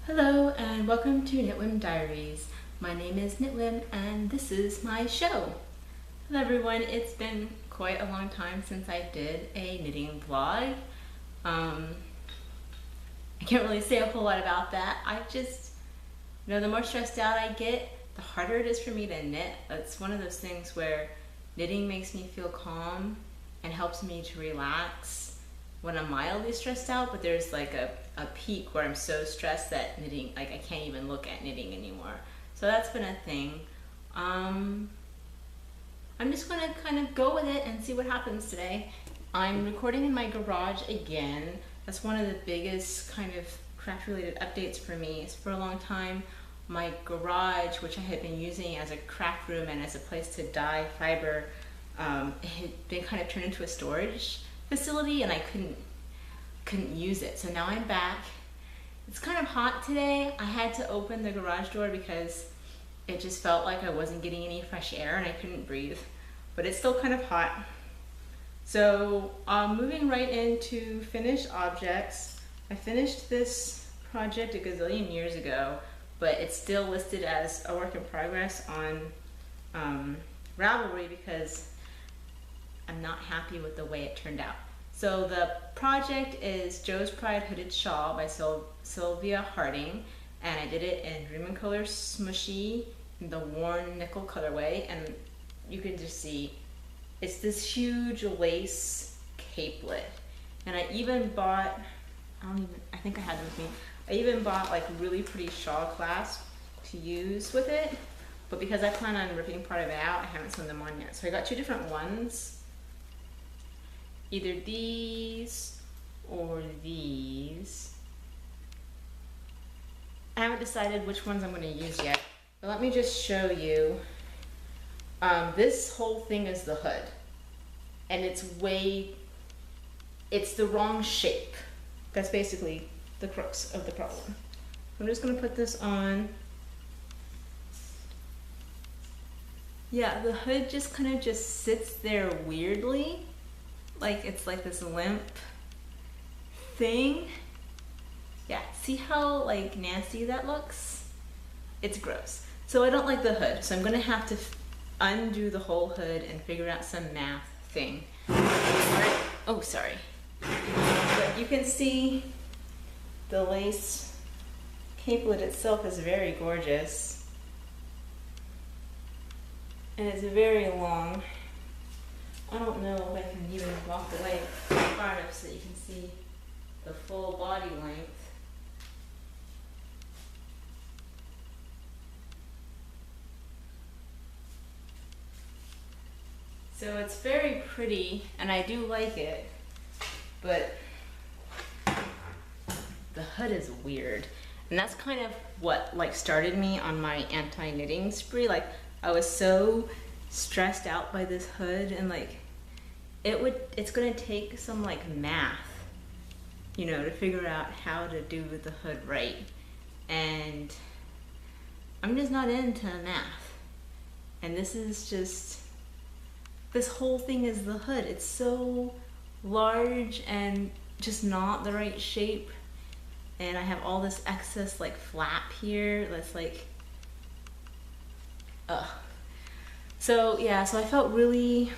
Hello and welcome to Knitwhim Diaries. My name is Knitwhim and this is my show. Hello everyone, it's been quite a long time since I did a knitting vlog. I can't really say a whole lot about that. I just, the more stressed out I get, the harder it is for me to knit. It's one of those things where knitting makes me feel calm and helps me to relax when I'm mildly stressed out, but there's like a peak where I'm so stressed that knitting, like I can't even look at knitting anymore. So that's been a thing. I'm just gonna kind of go with it and see what happens today. I'm recording in my garage again. That's one of the biggest kind of craft related updates for me. Is for a long time, my garage, which I had been using as a craft room and as a place to dye fiber, had been kind of turned into a storage facility and I couldn't use it. So now I'm back. It's kind of hot today. I had to open the garage door because it just felt like I wasn't getting any fresh air and I couldn't breathe, but it's still kind of hot. So moving right into finished objects. I finished this project a gazillion years ago, but it's still listed as a work in progress on Ravelry because I'm not happy with the way it turned out. So the project is Joe's Pride Hooded Shawl by Sylvia Harding, and I did it in Dream and Color Smushy in the worn nickel colorway, and you can just see it's this huge lace capelet. And I even bought, I think I had them with me, I even bought like really pretty shawl clasps to use with it, but because I plan on ripping part of it out, I haven't sewn them on yet. So I got two different ones. Either these or these. I haven't decided which ones I'm going to use yet, but let me just show you. This whole thing is the hood, and it's the wrong shape. That's basically the crux of the problem. I'm just going to put this on. Yeah, the hood just kind of just sits there weirdly. Like it's like this limp thing. Yeah, see how like nasty that looks? It's gross. So I don't like the hood, so I'm gonna have to undo the whole hood and figure out some math thing. Oh, sorry. But you can see the lace capelet itself is very gorgeous. And it's very long. I don't know if I can even walk away far enough so that you can see the full body length. So it's very pretty and I do like it, but the hood is weird. And that's kind of what like started me on my anti-knitting spree. Like I was so stressed out by this hood, and like it's gonna take some like math, to figure out how to do the hood right, and I'm just not into math. And this whole thing is the hood. It's so large and just not the right shape, and I have all this excess like flap here that's like so yeah, so I felt really,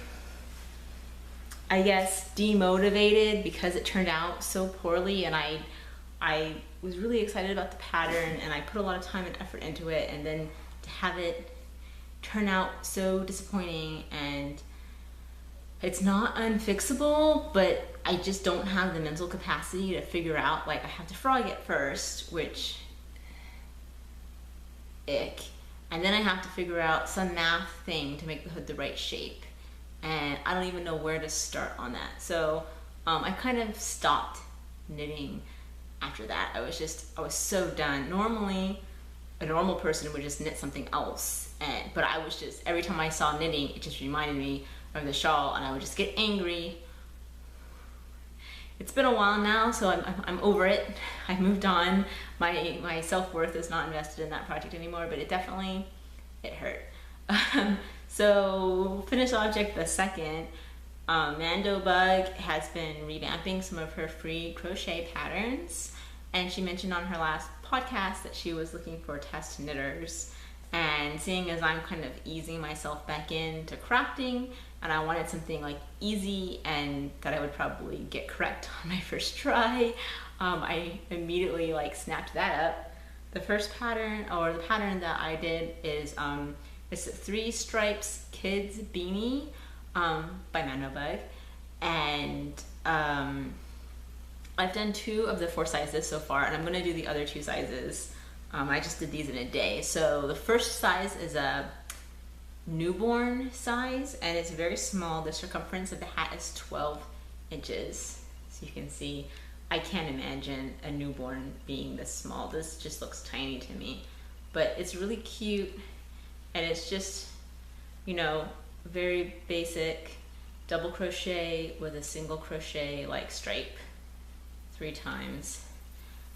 I guess, demotivated because it turned out so poorly, and I was really excited about the pattern and I put a lot of time and effort into it, and then to have it turn out so disappointing. And it's not unfixable, but I just don't have the mental capacity to figure out, like I have to frog it first, which, ick. And then I have to figure out some math thing to make the hood the right shape. And I don't even know where to start on that. So I kind of stopped knitting after that. I was so done. Normally, a normal person would just knit something else. But I was just, every time I saw knitting, it just reminded me of the shawl, and I would just get angry. It's been a while now, so I'm over it. I moved on. My self-worth is not invested in that project anymore, but it hurt. So finished object the second, Mando Bug has been revamping some of her free crochet patterns, and she mentioned on her last podcast that she was looking for test knitters. And seeing as I'm kind of easing myself back into crafting, and I wanted something like easy and that I would probably get correct on my first try, I immediately like snapped that up. The first pattern, or the pattern that I did is it's a 3 stripes kids beanie by Manobug, and I've done 2 of the 4 sizes so far, and I'm going to do the other 2 sizes. I just did these in a day. So the first size is a newborn size, and it's very small. The circumference of the hat is 12 inches. So you can see, I can't imagine a newborn being this small. This just looks tiny to me. But it's really cute, and it's just, you know, very basic double crochet with a single crochet like stripe 3 times.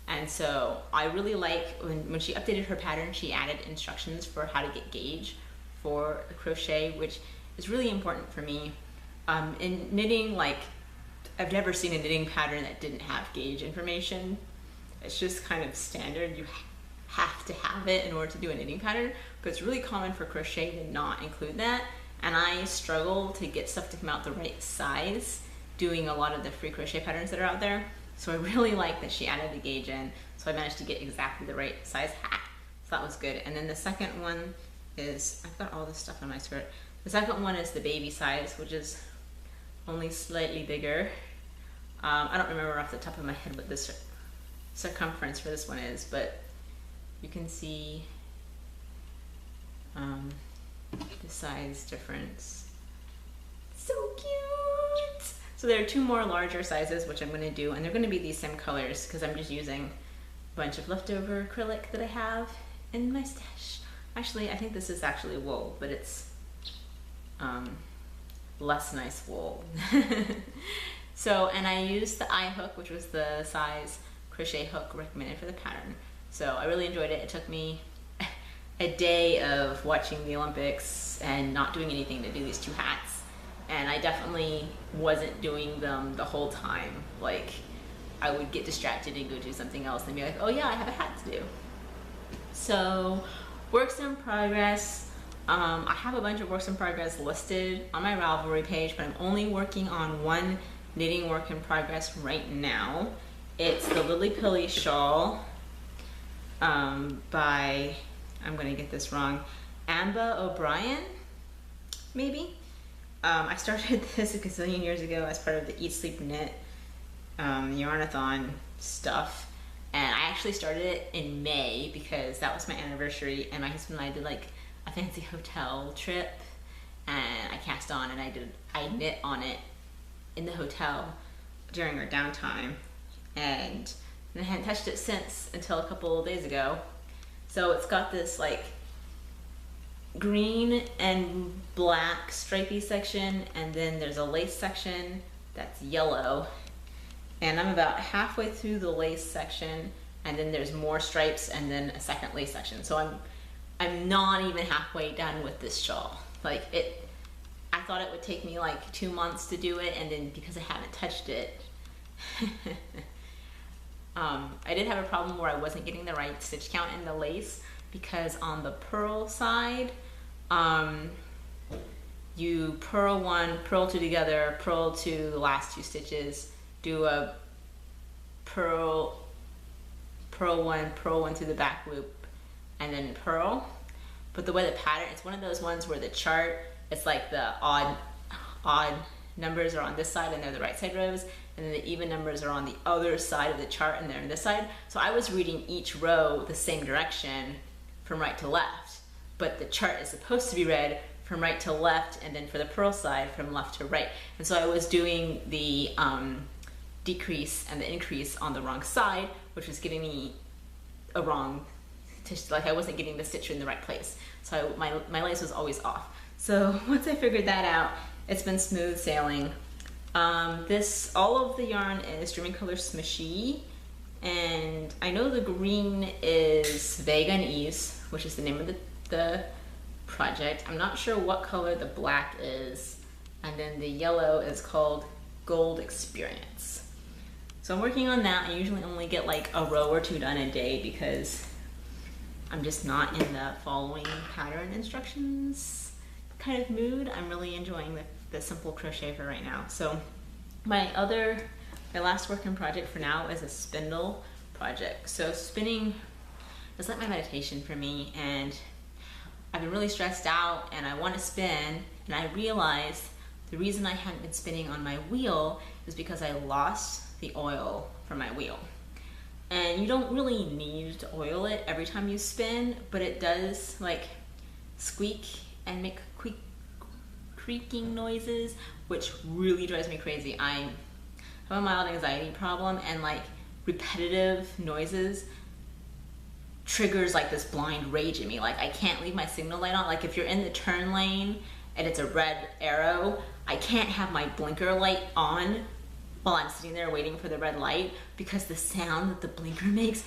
And so I really like when she updated her pattern, she added instructions for how to get gauge for a crochet, which is really important for me. In knitting, like, I've never seen a knitting pattern that didn't have gauge information. It's just kind of standard. You have to have it in order to do a knitting pattern, but it's really common for crochet to not include that. And I struggle to get stuff to come out the right size doing a lot of the free crochet patterns that are out there. So I really like that she added the gauge in, so I managed to get exactly the right size hat. So that was good. And then the second one is, I've got all this stuff on my skirt. The second one is the baby size, which is only slightly bigger. I don't remember off the top of my head what this circumference for this one is, but you can see the size difference. So cute! So there are 2 more larger sizes, which I'm going to do, and they're going to be these same colors because I'm just using a bunch of leftover acrylic that I have in my stash. Actually, I think this is actually wool, but it's less nice wool. So, and I used the eye hook, which was the size crochet hook recommended for the pattern. So I really enjoyed it. It took me a day of watching the Olympics and not doing anything to do these 2 hats. And I definitely wasn't doing them the whole time. Like, I would get distracted and go do something else and be like, oh yeah, I have a hat to do. So, works in progress. I have a bunch of works in progress listed on my Ravelry page, but I'm only working on 1 knitting work in progress right now. It's the Lily Pilly shawl by, I'm gonna get this wrong, Amba O'Brien, maybe? I started this a gazillion years ago as part of the Eat, Sleep, Knit Yarnathon stuff, and I actually started it in May because that was my anniversary, and my husband and I did like a fancy hotel trip, and I cast on and I knit on it in the hotel during our downtime, and I hadn't touched it since until a couple of days ago. So it's got this like green and black stripy section, and then there's a lace section that's yellow, and I'm about halfway through the lace section, and then there's more stripes and then a second lace section. So I'm not even halfway done with this shawl. Like, I thought it would take me like 2 months to do it, and then because I haven't touched it I did have a problem where I wasn't getting the right stitch count in the lace, because on the purl side, you purl 1, purl 2 together, purl 2 the last 2 stitches, do a purl 1, purl 1 through the back loop, and then purl. But the way the pattern, it's one of those ones where the chart, it's like the odd numbers are on this side and they're the right side rows, and then the even numbers are on the other side of the chart and they're on this side. So I was reading each row the same direction from right to left, but the chart is supposed to be read from right to left, and then for the purl side from left to right. And so I was doing the decrease and the increase on the wrong side, which was giving me a wrong, like I wasn't getting the stitch in the right place. So my lace was always off. So once I figured that out, it's been smooth sailing. All of the yarn is Dreaming Color Smushy, and I know the green is Vague Unease, which is the name of the project. I'm not sure what color the black is, and then the yellow is called Gold Experience. So I'm working on that. I usually only get like a row or two done a day because I'm just not in the following pattern instructions kind of mood. I'm really enjoying the simple crochet for right now. So my last working project for now is a spindle project. So spinning is like my meditation for me, and I've been really stressed out and I want to spin, and I realized the reason I hadn't been spinning on my wheel is because I lost the oil from my wheel. And you don't really need to oil it every time you spin, but it does like squeak and make creaking noises, which really drives me crazy. I have a mild anxiety problem, and like repetitive noises triggers like this blind rage in me. Like I can't leave my signal light on. Like if you're in the turn lane and it's a red arrow, I can't have my blinker light on while I'm sitting there waiting for the red light, because the sound that the blinker makes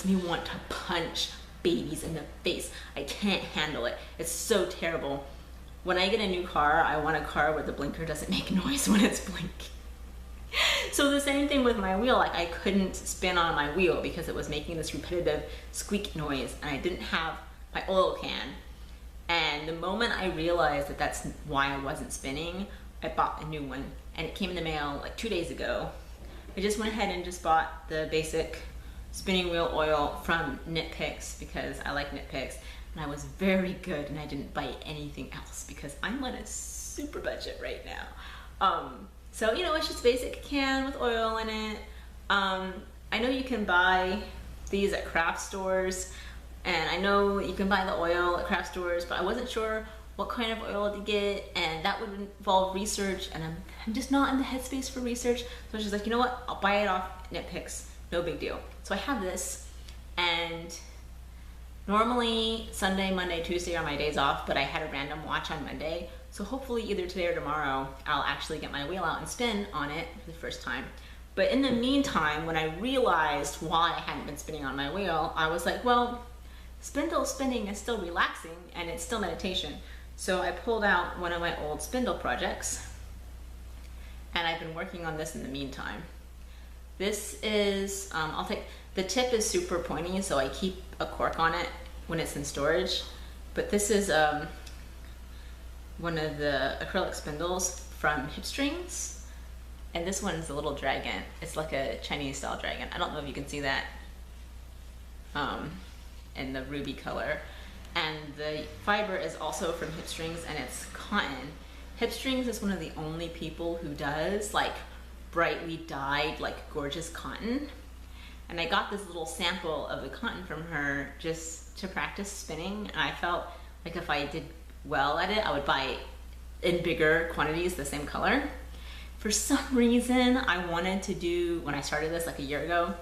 me want to punch babies in the face. I can't handle it. It's so terrible. When I get a new car, I want a car where the blinker doesn't make noise when it's blinking. So the same thing with my wheel. Like I couldn't spin on my wheel because it was making this repetitive squeak noise, and I didn't have my oil can. And the moment I realized that that's why I wasn't spinning, I bought a new one, and it came in the mail like 2 days ago. I just went ahead and just bought the basic spinning wheel oil from Knit Picks because I like Knit Picks, and I was very good, and I didn't buy anything else because I'm on a super budget right now. So you know, it's just basic can with oil in it. I know you can buy these at craft stores, and I know you can buy the oil at craft stores, but I wasn't sure what kind of oil to get, and that would involve research, and I'm just not in the headspace for research. So I was just like, you know what, I'll buy it off Knit Picks, no big deal. So I have this, and normally Sunday, Monday, Tuesday are my days off, but I had a random watch on Monday, so hopefully either today or tomorrow I'll actually get my wheel out and spin on it for the first time. But in the meantime, when I realized why I hadn't been spinning on my wheel, I was like, well, spindle spinning is still relaxing and it's still meditation. So I pulled out one of my old spindle projects, and I've been working on this in the meantime. This is, the tip is super pointy, so I keep a cork on it when it's in storage. But this is one of the acrylic spindles from Hip Strings, and this one's a little dragon. It's like a Chinese style dragon. I don't know if you can see that in the ruby color. And the fiber is also from Hip Strings, and it's cotton. Hip Strings is one of the only people who does like brightly dyed, like gorgeous cotton. And I got this little sample of the cotton from her just to practice spinning, and I felt like if I did well at it, I would buy it in bigger quantities the same color. For some reason, I wanted to do, when I started this like a year ago,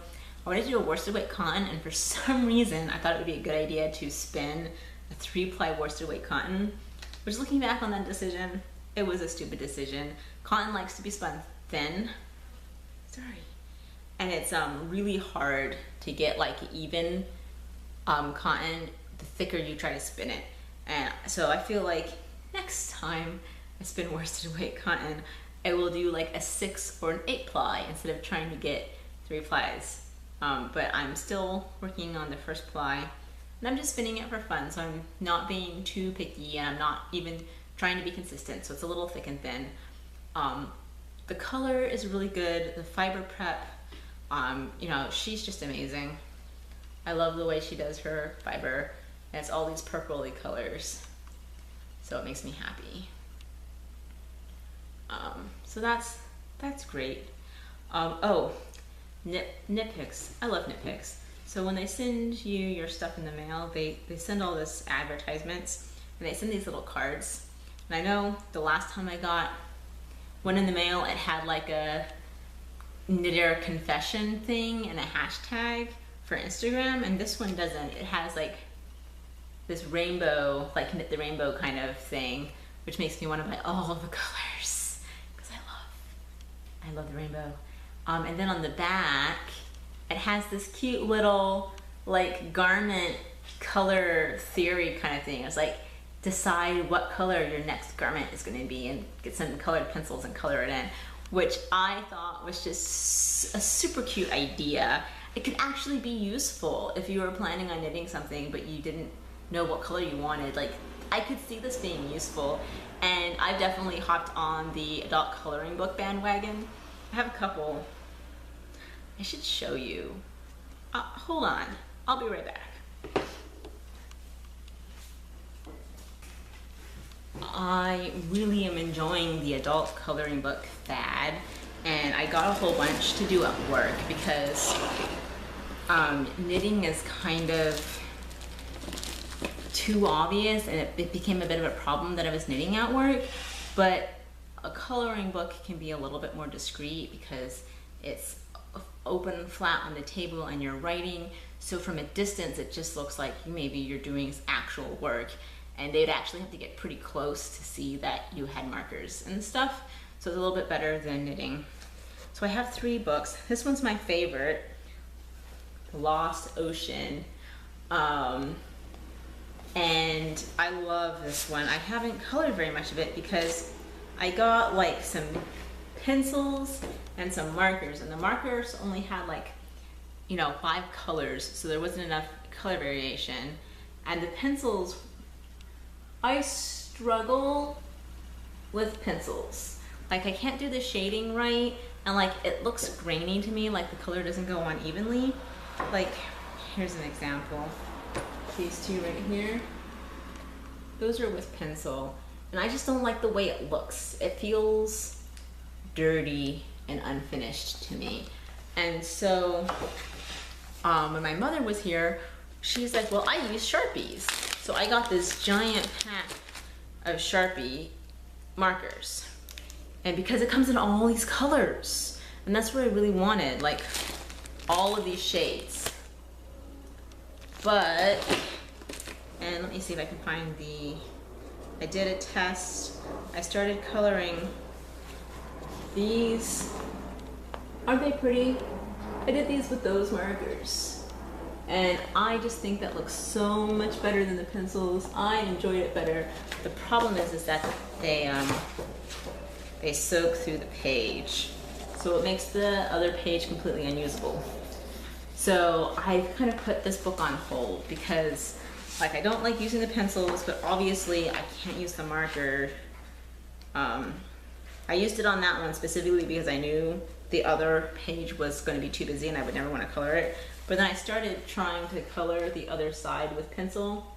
I wanted to do a worsted weight cotton, and for some reason I thought it would be a good idea to spin a 3-ply worsted weight cotton, which, looking back on that decision, it was a stupid decision. Cotton likes to be spun thin, and it's really hard to get like even cotton the thicker you try to spin it. And so I feel like next time I spin worsted weight cotton, I will do like a 6 or an 8-ply instead of trying to get 3 plies. But I'm still working on the first ply, and I'm just spinning it for fun, so I'm not being too picky, and I'm not even trying to be consistent, so it's a little thick and thin. The color is really good, the fiber prep, you know, she's just amazing. I love the way she does her fiber, and it's all these purpley colors, so it makes me happy. So that's great. Oh, Knit Picks. I love Knit Picks. So when they send you your stuff in the mail, they send all this advertisements, and they send these little cards. And I know the last time I got one in the mail, it had like a knitter confession thing and a hashtag for Instagram, and this one doesn't. It has like this rainbow, like knit the rainbow kind of thing, which makes me want to buy all the colors because I love the rainbow. And then on the back, it has this cute little like garment color theory kind of thing. It's like, decide what color your next garment is going to be and get some colored pencils and color it in, which I thought was just a super cute idea. It could actually be useful if you were planning on knitting something but you didn't know what color you wanted. Like, I could see this being useful, and I've definitely hopped on the adult coloring book bandwagon. I have a couple. I should show you. Hold on, I'll be right back. I really am enjoying the adult coloring book fad, and I got a whole bunch to do at work because knitting is kind of too obvious, and it became a bit of a problem that I was knitting at work. But a coloring book can be a little bit more discreet because it's open flat on the table and you're writing, so from a distance it just looks like maybe you're doing actual work, and they'd actually have to get pretty close to see that you had markers and stuff. So it's a little bit better than knitting. So I have 3 books. This one's my favorite, Lost Ocean. And I love this one. I haven't colored very much of it because I got like some pencils and some markers, and the markers only had like, you know, 5 colors, so there wasn't enough color variation. And the pencils, I struggle with pencils. Like, I can't do the shading right, and like it looks grainy to me, like the color doesn't go on evenly. Like, here's an example. These 2 right here, those are with pencil, and I just don't like the way it looks. It feels dirty and unfinished to me. And so when my mother was here, she's like, well, I use Sharpies. So I got this giant pack of Sharpie markers, and because it comes in all these colors, and that's what I really wanted, like all of these shades. But, and let me see if I can find I did a test. I started coloring these. Aren't they pretty? I did these with those markers, and I just think that looks so much better than the pencils. I enjoyed it better. The problem is that they soak through the page, so it makes the other page completely unusable. So I kind of put this book on hold because, like, I don't like using the pencils, but obviously I can't use the marker. I used it on that one specifically because I knew the other page was going to be too busy and I would never want to color it. But then I started trying to color the other side with pencil,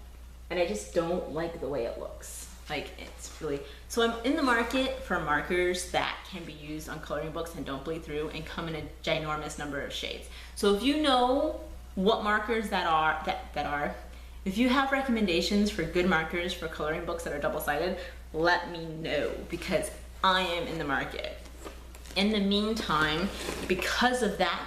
and I just don't like the way it looks. Like, it's really, so I'm in the market for markers that can be used on coloring books and don't bleed through and come in a ginormous number of shades. So if you know what markers that are, if you have recommendations for good markers for coloring books that are double-sided, let me know, because I am in the market. In the meantime, because of that,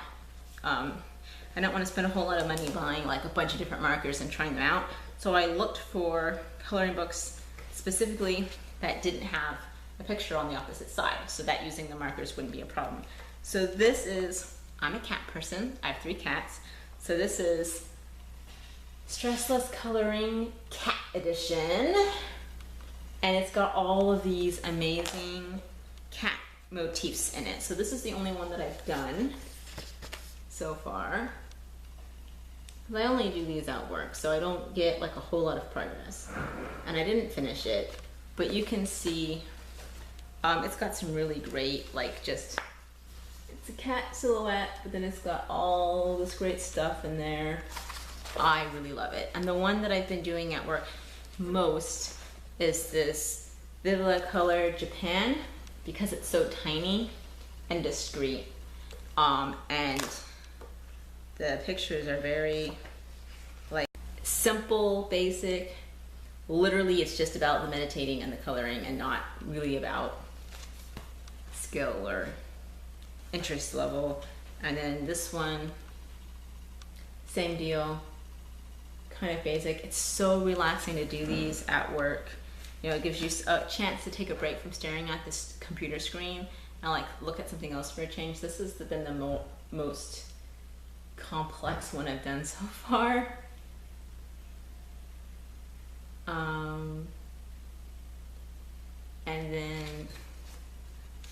I don't want to spend a whole lot of money buying like a bunch of different markers and trying them out. So I looked for coloring books specifically that didn't have a picture on the opposite side, so that using the markers wouldn't be a problem. So this is, I'm a cat person, I have 3 cats, so this is Stressless Coloring Cat Edition, and it's got all of these amazing cat motifs in it. So this is the only one that I've done so far. I only do these at work, so I don't get like a whole lot of progress. And I didn't finish it, but you can see it's got some really great, like, just, it's a cat silhouette, but then it's got all this great stuff in there. I really love it. And the one that I've been doing at work most is this Viva Color Japan, because it's so tiny and discreet. And the pictures are very, like, simple, basic. Literally, it's just about the meditating and the coloring and not really about skill or interest level. And then this one, same deal, kind of basic. It's so relaxing to do these at work. You know, it gives you a chance to take a break from staring at this computer screen and like look at something else for a change. This has been the most complex one I've done so far. And then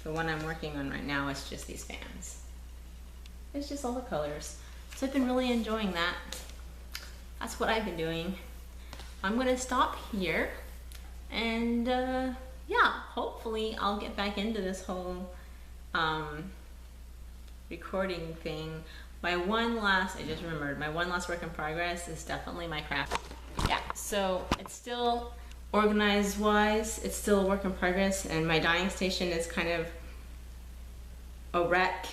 the one I'm working on right now is just these fans. It's just all the colors. So I've been really enjoying that. That's what I've been doing. I'm gonna stop here and yeah, hopefully I'll get back into this whole recording thing. I just remembered, my one last work in progress is definitely my craft. Yeah, so it's still organized wise, it's still a work in progress, and my dyeing station is kind of a wreck,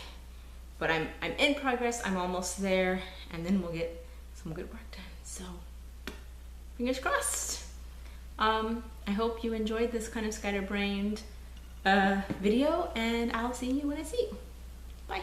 but I'm in progress, I'm almost there, and then we'll get some good work done. So fingers crossed. I hope you enjoyed this kind of scatterbrained video, and I'll see you when I see you. Bye.